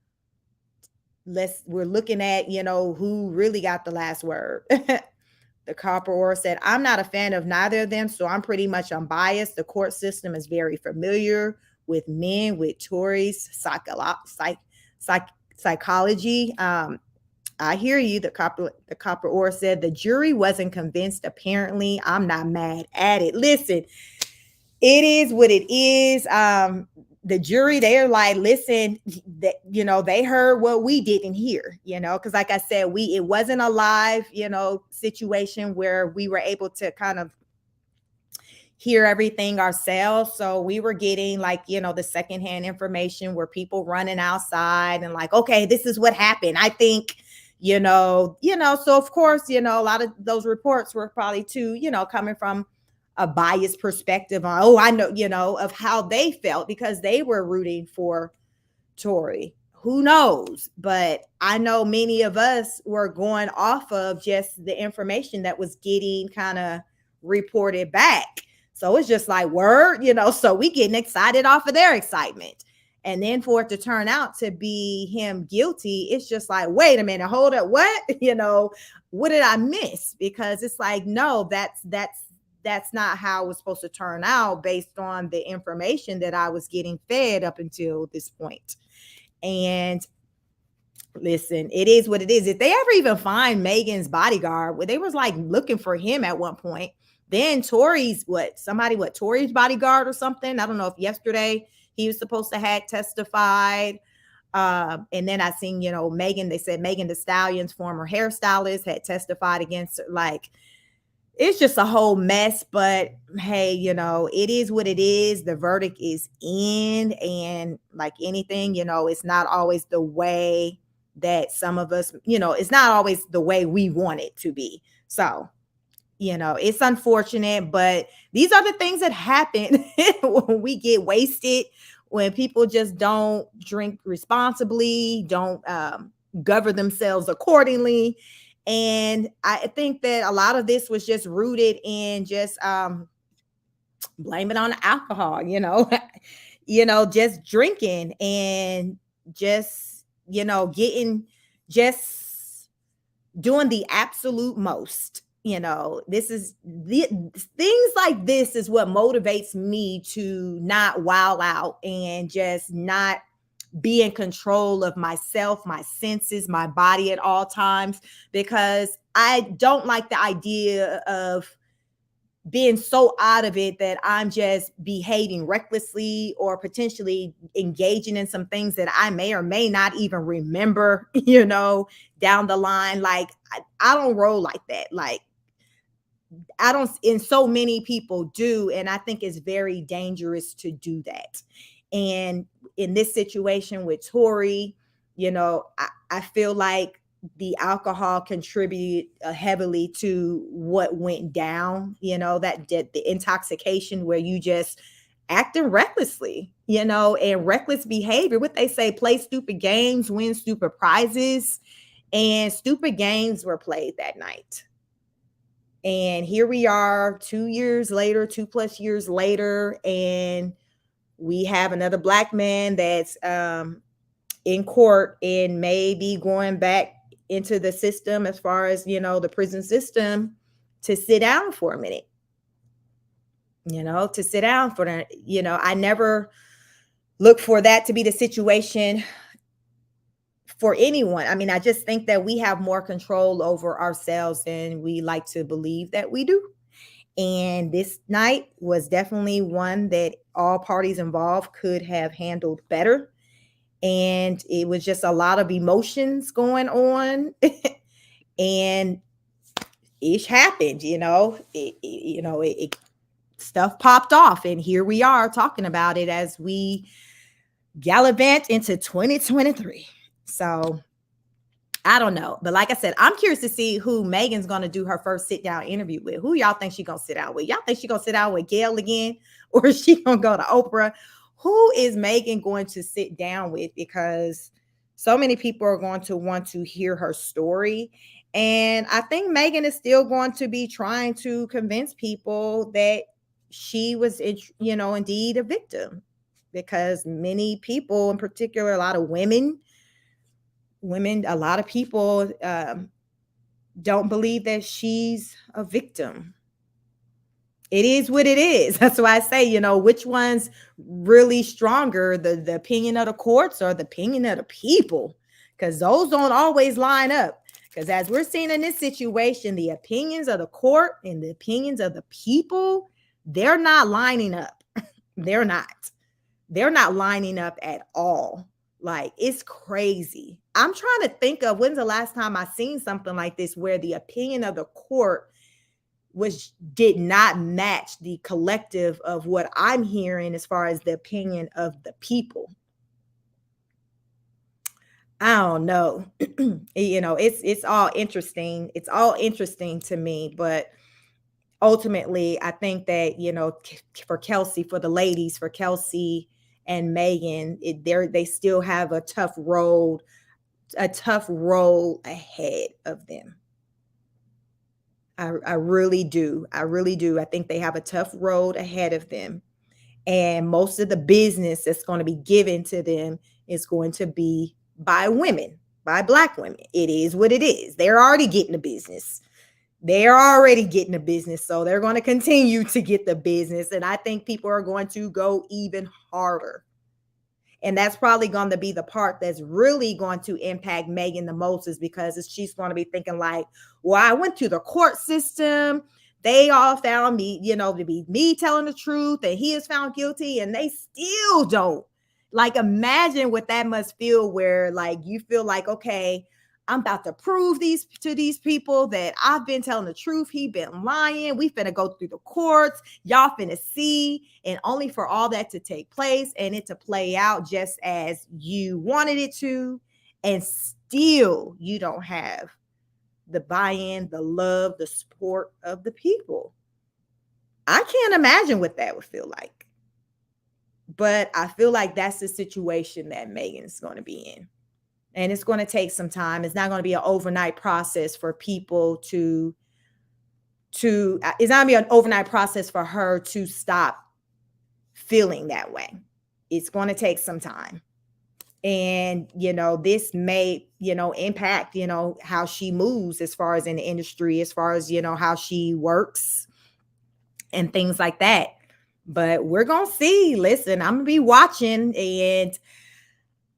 Speaker 1: we're looking at, who really got the last word. The corporal said, I'm not a fan of neither of them, so I'm pretty much unbiased. The court system is very familiar with men with Tory's psychology. I hear you. The corporal said the jury wasn't convinced. Apparently, I'm not mad at it. Listen, it is what it is. The jury, they're like, listen, that, they heard what we didn't hear, because like I said, it wasn't a live, situation where we were able to kind of hear everything ourselves. So we were getting like, the secondhand information where people running outside and like, okay, this is what happened. I think, so of course, a lot of those reports were probably too, coming from a biased perspective on, I know, of how they felt because they were rooting for Tory. Who knows? But I know many of us were going off of just the information that was getting kind of reported back. So it's just like, word, so we getting excited off of their excitement. And then for it to turn out to be him guilty, it's just like, wait a minute, hold up, what? What did I miss? Because it's like, no, that's not how it was supposed to turn out based on the information that I was getting fed up until this point. And listen, it is what it is. If they ever even find Megan's bodyguard, where they was like looking for him at one point, then Tory's Tory's bodyguard or something. I don't know if yesterday he was supposed to have testified. And then I seen, Megan, they said Megan Thee Stallion's former hairstylist had testified against her. Like, it's just a whole mess, but hey, it is what it is. The verdict is in, and like anything, it's not always the way that some of us, it's not always the way we want it to be. So, it's unfortunate, but these are the things that happen when we get wasted, when people just don't drink responsibly, don't govern themselves accordingly. And I think that a lot of this was just rooted in just blame it on the alcohol, just drinking and just, getting, just doing the absolute most. This is things like this is what motivates me to not wild out and just not be in control of myself, my senses, my body at all times, because I don't like the idea of being so out of it that I'm just behaving recklessly or potentially engaging in some things that I may or may not even remember, down the line. Like, I don't roll like that. Like, I don't, and so many people do. And I think it's very dangerous to do that. And in this situation with Tory, I feel like the alcohol contributed heavily to what went down, that the intoxication where you just acting recklessly, and reckless behavior. What they say, play stupid games, win stupid prizes, and stupid games were played that night. And here we are 2 years later, 2+ years later, and we have another Black man that's in court and may be going back into the system, as far as, the prison system, to sit down for a minute, to sit down for the, I never look for that to be the situation for anyone. I mean, I just think that we have more control over ourselves than we like to believe that we do. And this night was definitely one that all parties involved could have handled better. And it was just a lot of emotions going on. And it happened, stuff popped off. And here we are talking about it as we gallivant into 2023. So I don't know. But like I said, I'm curious to see who Megan's going to do her first sit down interview with. Who y'all think she's going to sit down with? Y'all think she's going to sit down with Gayle again? Or is she going to go to Oprah? Who is Megan going to sit down with? Because so many people are going to want to hear her story. And I think Megan is still going to be trying to convince people that she was, indeed a victim. Because many people, in particular, a lot of women, a lot of people don't believe that she's a victim. It is what it is. That's why I say, which one's really stronger, the opinion of the courts or the opinion of the people? Because those don't always line up. Because as we're seeing in this situation, the opinions of the court and the opinions of the people, they're not lining up. They're not lining up at all. Like, it's crazy. I'm trying to think of when's the last time I seen something like this where the opinion of the court did not match the collective of what I'm hearing as far as the opinion of the people. I don't know. It's all interesting. It's all interesting to me, but ultimately, I think that, for Kelsey, for the ladies, for Kelsey and Megan, they still have a tough road ahead of them. I really do. I really do. I think they have a tough road ahead of them. And most of the business that's going to be given to them is going to be by women, by Black women. It is what it is. They're already getting the business. So they're going to continue to get the business. And I think people are going to go even harder. And that's probably going to be the part that's really going to impact Megan the most, is because she's going to be thinking like, well, I went to the court system. They all found me, to be me telling the truth, and he is found guilty, and they still don't. Like, imagine what that must feel, where like you feel like, okay, I'm about to prove to these people that I've been telling the truth. He been lying. We finna go through the courts. Y'all finna see, and only for all that to take place and it to play out just as you wanted it to, and still you don't have the buy-in, the love, the support of the people. I can't imagine what that would feel like. But I feel like that's the situation that Megan's going to be in. And it's going to take some time. It's not going to be an overnight process for people to it's not going to be an overnight process for her to stop feeling that way. It's going to take some time. And, this may, impact, how she moves as far as in the industry, as far as, how she works and things like that. But we're going to see. Listen, I'm going to be watching, and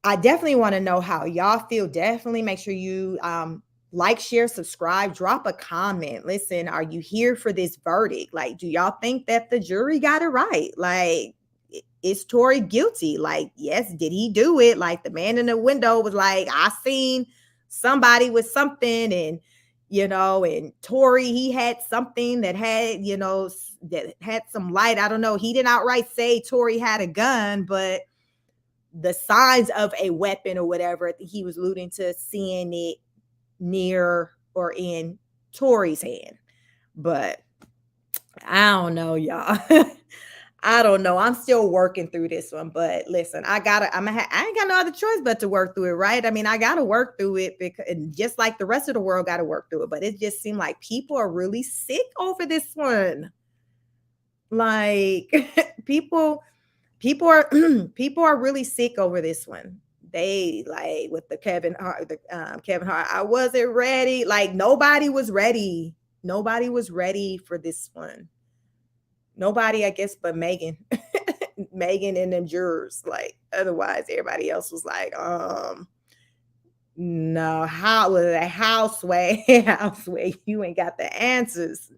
Speaker 1: I definitely want to know how y'all feel. Definitely make sure you like, share, subscribe, drop a comment. Listen, are you here for this verdict? Like, do y'all think that the jury got it right? Like, is Tory guilty? Like, yes, did he do it? Like, the man in the window was like, I seen somebody with something, and and Tory, he had something that had, that had some light. I don't know. He didn't outright say Tory had a gun, but the signs of a weapon or whatever, he was alluding to seeing it near or in Tory's hand. But I don't know, y'all. I don't know. I'm still working through this one, but listen, I ain't got no other choice but to work through it, right? I mean, I got to work through it, because just like the rest of the world got to work through it. But it just seemed like people are really sick over this one. Like, people are really sick over this one. They, like, with the Kevin Hart, I wasn't ready. Like, nobody was ready. Nobody was ready for this one. Nobody, I guess, but Megan. Megan and them jurors. Like, otherwise, everybody else was like, no, how was that houseway? Houseway, you ain't got the answers.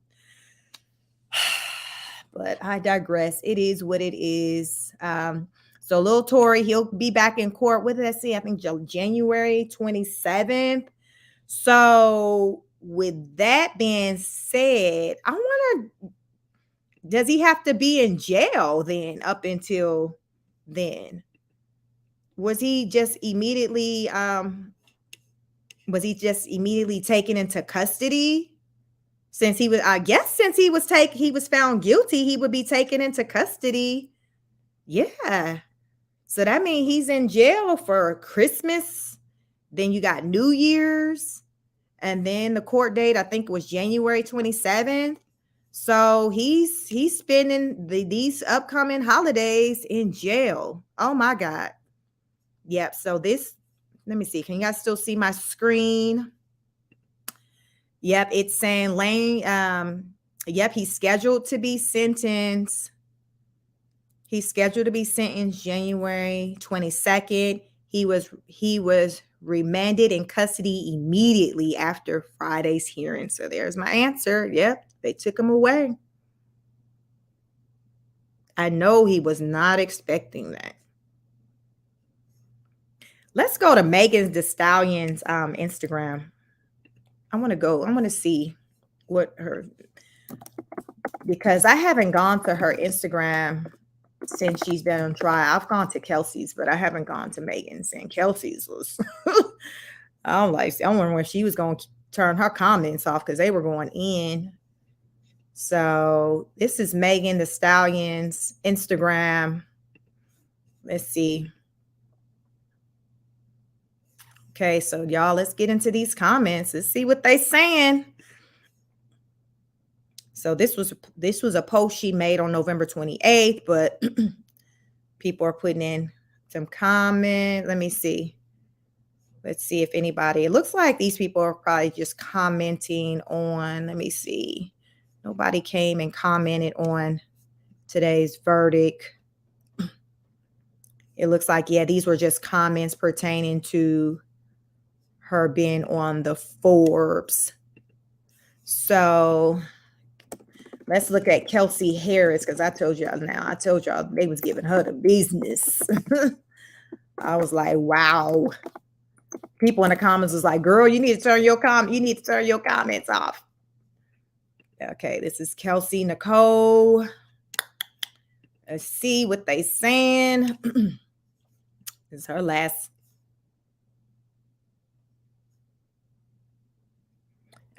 Speaker 1: But I digress. It is what it is. So little Tory, he'll be back in court with us. I think January 27th. So with that being said, I wonder, does he have to be in jail then up until then? Was he just immediately taken into custody? Since he was found guilty, he would be taken into custody. Yeah. So that means he's in jail for Christmas. Then you got New Year's. And then the court date, I think it was January 27th. So he's spending these upcoming holidays in jail. Oh my God. Yep. So let me see. Can you guys still see my screen? Yep, it's saying Lane, he's scheduled to be sentenced. He's scheduled to be sentenced January 22nd. He was remanded in custody immediately after Friday's hearing. So there's my answer. Yep, they took him away. I know he was not expecting that. Let's go to Megan Thee Stallion's Instagram. I want to see what because I haven't gone to her Instagram since she's been on trial. I've gone to Kelsey's, but I haven't gone to Megan's, and Kelsey's was, I wonder when she was going to turn her comments off, because they were going in. So this is Megan Thee Stallion's Instagram. Let's see. Okay, so y'all, let's get into these comments. Let's see what they saying. So this was a post she made on November 28th, but people are putting in some comments. Let me see. Let's see if anybody, it looks like these people are probably just commenting on, let me see. Nobody came and commented on today's verdict. It looks like, yeah, these were just comments pertaining to her being on the Forbes. So let's look at Kelsey Harris, because I told y'all they was giving her the business. I was like, wow. People in the comments was like, girl, you need to turn your comments off. Okay, this is Kelsey Nicole. Let's see what they saying. This is her last.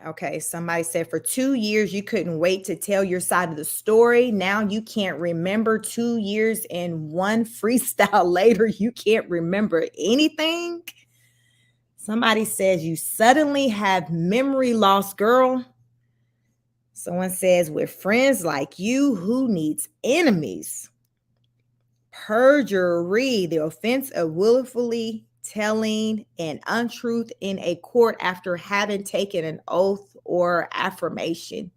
Speaker 1: Okay, somebody said for 2 years you couldn't wait to tell your side of the story. Now you can't remember 2 years and one freestyle later, you can't remember anything. Somebody says you suddenly have memory loss, girl. Someone says with friends like you, who needs enemies? Perjury, the offense of willfully telling an untruth in a court after having taken an oath or affirmation.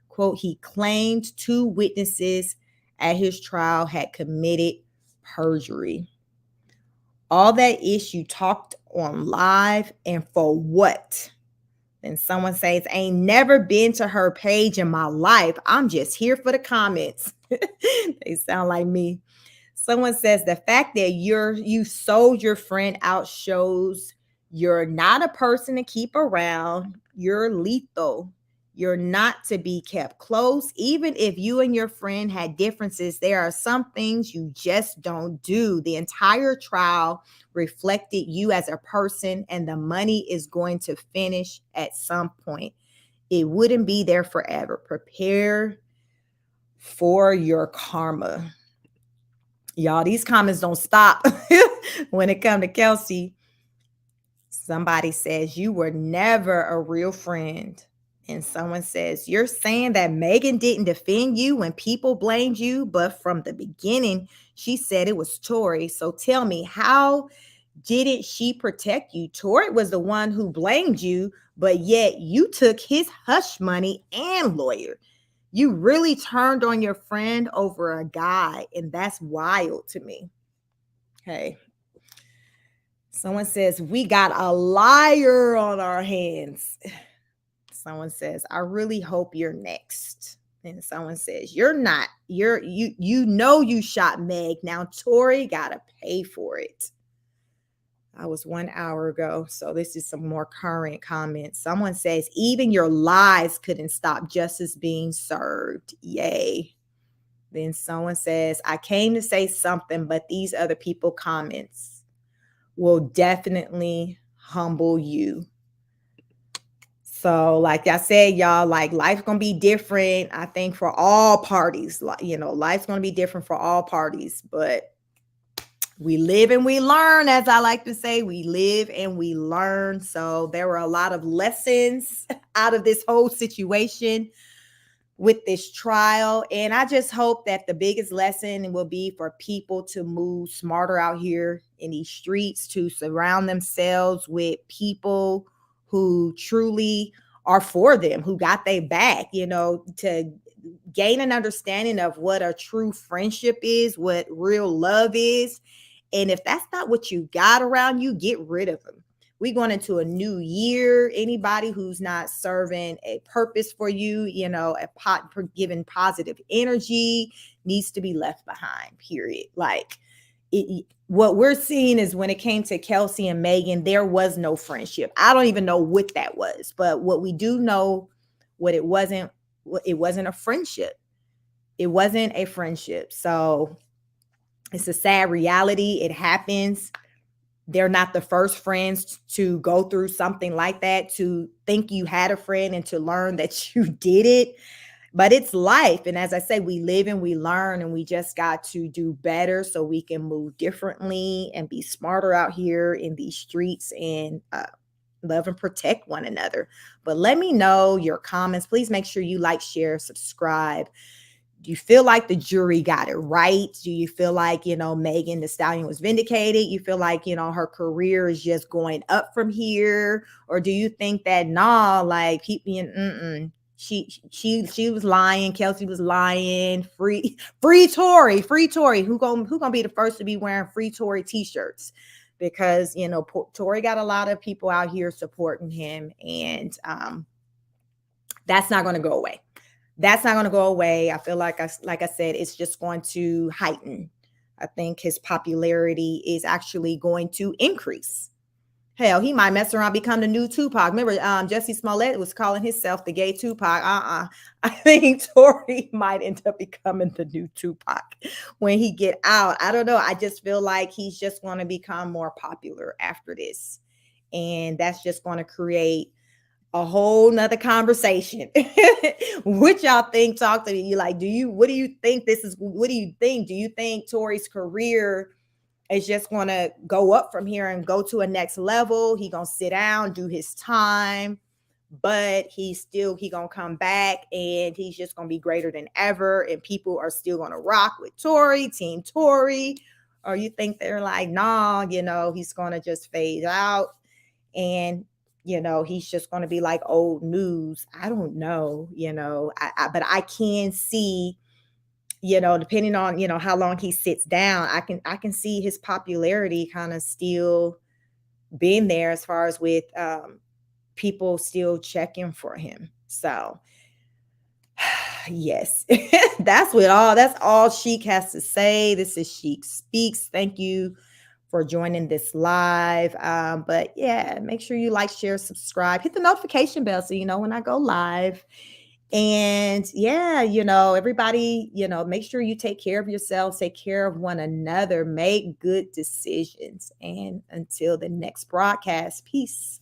Speaker 1: Quote, he claimed 2 witnesses at his trial had committed perjury. All that issue talked on live, and for what? And someone says, ain't never been to her page in my life. I'm just here for the comments. They sound like me. Someone says the fact that you sold your friend out shows you're not a person to keep around. You're lethal. You're not to be kept close. Even if you and your friend had differences, there are some things you just don't do. The entire trial reflected you as a person, and the money is going to finish at some point. It wouldn't be there forever. Prepare for your karma. Y'all, these comments don't stop when it comes to Kelsey. Somebody says you were never a real friend. And someone says, you're saying that Megan didn't defend you when people blamed you, but from the beginning, she said it was Tory. So tell me, how didn't she protect you? Tory was the one who blamed you, but yet you took his hush money and lawyer. You really turned on your friend over a guy, and that's wild to me. Hey. Someone says, we got a liar on our hands. Someone says, I really hope you're next. And someone says, you're not. You know you shot Meg. Now Tory gotta pay for it. That was 1 hour ago. So this is some more current comments. Someone says, even your lies couldn't stop justice being served. Yay. Then someone says, I came to say something, but these other people comments will definitely humble you. So like I said, y'all, like life's going to be different, I think, for all parties. Like, you know, life's going to be different for all parties, but we live and we learn, as I like to say. We live and we learn. So there were a lot of lessons out of this whole situation with this trial. And I just hope that the biggest lesson will be for people to move smarter out here in these streets, to surround themselves with people who truly are for them, who got their back, you know, to gain an understanding of what a true friendship is, what real love is. And if that's not what you got around you, get rid of them. We're going into a new year. Anybody who's not serving a purpose for you, you know, giving positive energy, needs to be left behind, period. Like what we're seeing is when it came to Kelsey and Megan, there was no friendship. I don't even know what that was, but what we do know, it wasn't a friendship. It wasn't a friendship. So it's a sad reality. It happens. They're not the first friends to go through something like that, to think you had a friend and to learn that you did it. But it's life. And as I say, we live and we learn, and we just got to do better so we can move differently and be smarter out here in these streets and love and protect one another. But let me know your comments. Please make sure you like, share, subscribe. Do you feel like the jury got it right? Do you feel like, you know, Megan Thee Stallion was vindicated? You feel like, you know, her career is just going up from here? Or do you think that, nah, like people, she was lying, Kelsey was lying, free Tory, who gonna be the first to be wearing free Tory t-shirts? Because, you know, Tory got a lot of people out here supporting him, and that's not going to go away. That's not going to go away. I feel like I said, it's just going to heighten. I think his popularity is actually going to increase. Hell, he might mess around, become the new Tupac. Remember, Jussie Smollett was calling himself the gay Tupac. I think Tory might end up becoming the new Tupac when he get out. I don't know. I just feel like he's just going to become more popular after this. And that's just going to create a whole nother conversation. What y'all think? Talk to me. You like, what do you think this is? What do you think? Do you think Tory's career is just going to go up from here and go to a next level? He going to sit down, do his time, but he going to come back and he's just going to be greater than ever. And people are still going to rock with Tory, Team Tory. Or you think they're like, nah, he's going to just fade out and, he's just going to be like old news. I don't know, but I can see, depending on, how long he sits down, I can see his popularity kind of still being there as far as with people still checking for him. So yes, that's all Sheik has to say. This is Sheik Speaks. Thank you for joining this live. But yeah, make sure you like, share, subscribe, hit the notification bell so you know when I go live. And yeah, everybody, make sure you take care of yourselves, take care of one another, make good decisions. And until the next broadcast, peace.